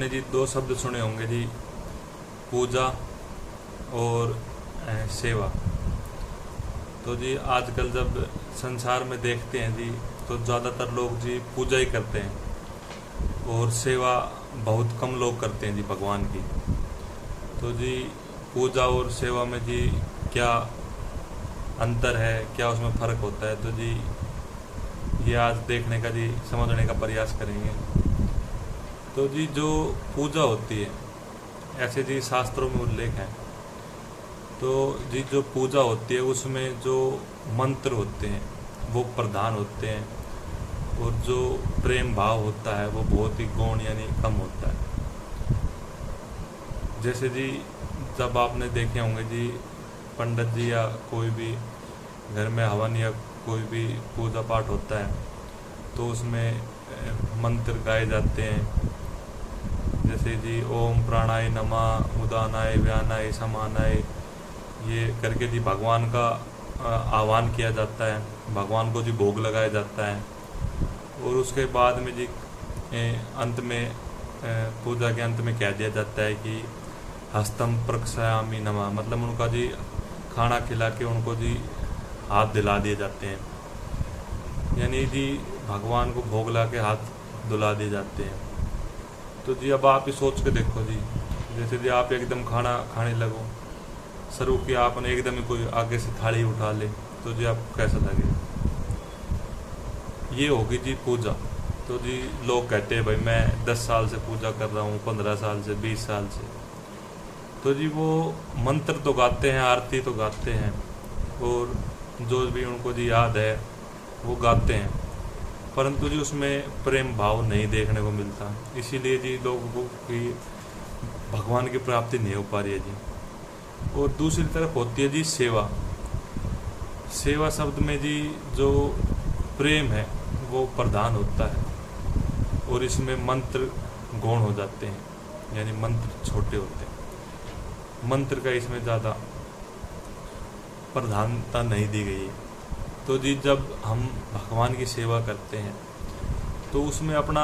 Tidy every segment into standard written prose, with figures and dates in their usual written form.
आपने जी दो शब्द सुने होंगे जी, पूजा और सेवा। तो जी आजकल जब संसार में देखते हैं जी, तो ज़्यादातर लोग जी पूजा ही करते हैं और सेवा बहुत कम लोग करते हैं जी भगवान की। तो जी पूजा और सेवा में जी क्या अंतर है, क्या उसमें फ़र्क होता है, तो जी ये आज देखने का जी, समझने का प्रयास करेंगे। तो जी जो पूजा होती है, ऐसे जी शास्त्रों में उल्लेख है। तो जी जो पूजा होती है उसमें जो मंत्र होते हैं वो प्रधान होते हैं, और जो प्रेम भाव होता है वो बहुत ही गौण यानी कम होता है। जैसे जी जब आपने देखे होंगे जी, पंडित जी या कोई भी घर में हवन या कोई भी पूजा पाठ होता है तो उसमें मंत्र गाए जाते हैं। जैसे जी ओम प्राणाय नमः, उदानाय व्यानाय समानाय, ये करके जी भगवान का आह्वान किया जाता है, भगवान को जी भोग लगाया जाता है। और उसके बाद में जी अंत में पूजा के अंत में कह दिया जाता है कि हस्तम प्रक्षायामि नमः, मतलब उनका जी खाना खिला के उनको जी हाथ दिला दिए जाते हैं, यानी जी भगवान को भोग ला के हाथ धुला दिए जाते हैं। तो जी अब आप ही सोच के देखो जी, जैसे जी आप एकदम खाना खाने लगो, शुरू किया आपने, एकदम ही कोई आगे से थाली उठा ले, तो जी आपको कैसा लगे। ये होगी जी पूजा। तो जी लोग कहते हैं भाई मैं 10 साल से पूजा कर रहा हूँ, 15 साल से, 20 साल से। तो जी वो मंत्र तो गाते हैं, आरती तो गाते हैं, और जो भी उनको जी याद है वो गाते हैं, परंतु जी उसमें प्रेम भाव नहीं देखने को मिलता। इसीलिए जी लोगों की भगवान की प्राप्ति नहीं हो पा रही है जी। और दूसरी तरफ होती है जी सेवा। सेवा शब्द में जी जो प्रेम है वो प्रधान होता है, और इसमें मंत्र गौण हो जाते हैं, यानी मंत्र छोटे होते हैं। मंत्र का इसमें ज़्यादा प्रधानता नहीं दी गई है। तो जी जब हम भगवान की सेवा करते हैं तो उसमें अपना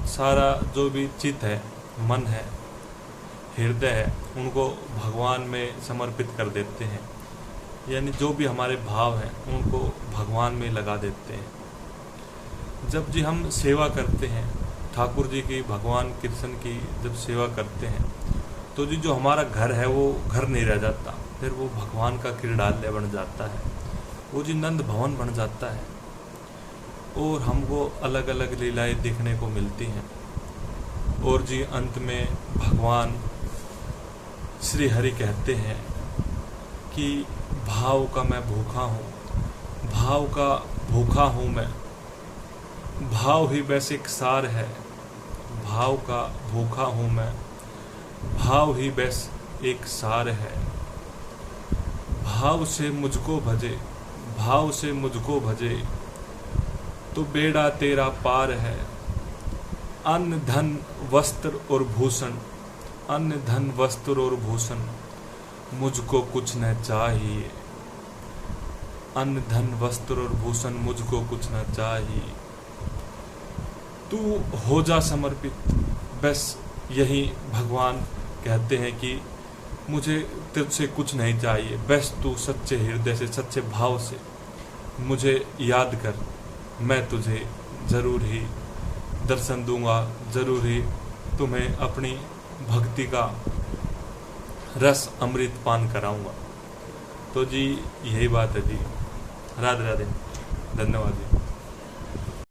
सारा जो भी चित्त है, मन है, हृदय है, उनको भगवान में समर्पित कर देते हैं, यानी जो भी हमारे भाव हैं उनको भगवान में लगा देते हैं। जब जी हम सेवा करते हैं ठाकुर जी की, भगवान कृष्ण की जब सेवा करते हैं तो जी जो हमारा घर है वो घर नहीं रह जाता, फिर वो भगवान का क्रीड़ालय बन जाता है, वो जी नंद भवन बन जाता है, और हमको अलग अलग लीलाएं देखने को मिलती हैं। और जी अंत में भगवान श्री हरि कहते हैं कि भाव का मैं भूखा हूँ, भाव का भूखा हूँ मैं, भाव ही बस एक सार है, भाव का भूखा हूँ मैं, भाव ही बस एक सार है। भाव से मुझको भजे, भाव से मुझको भजे, तो बेड़ा तेरा पार है। अन्न धन वस्त्र और भूषण, अन्न धन वस्त्र और भूषण, मुझको कुछ न चाहिए। अन्न धन वस्त्र और भूषण, मुझको कुछ न चाहिए। तू हो जा समर्पित, बस यही भगवान कहते हैं कि मुझे तुझसे कुछ नहीं चाहिए, बस तू सच्चे हृदय से, सच्चे भाव से मुझे याद कर, मैं तुझे ज़रूर ही दर्शन दूंगा, ज़रूर ही तुम्हें अपनी भक्ति का रस अमृत पान कराऊंगा। तो जी यही बात है जी। राधे राधे, धन्यवाद जी।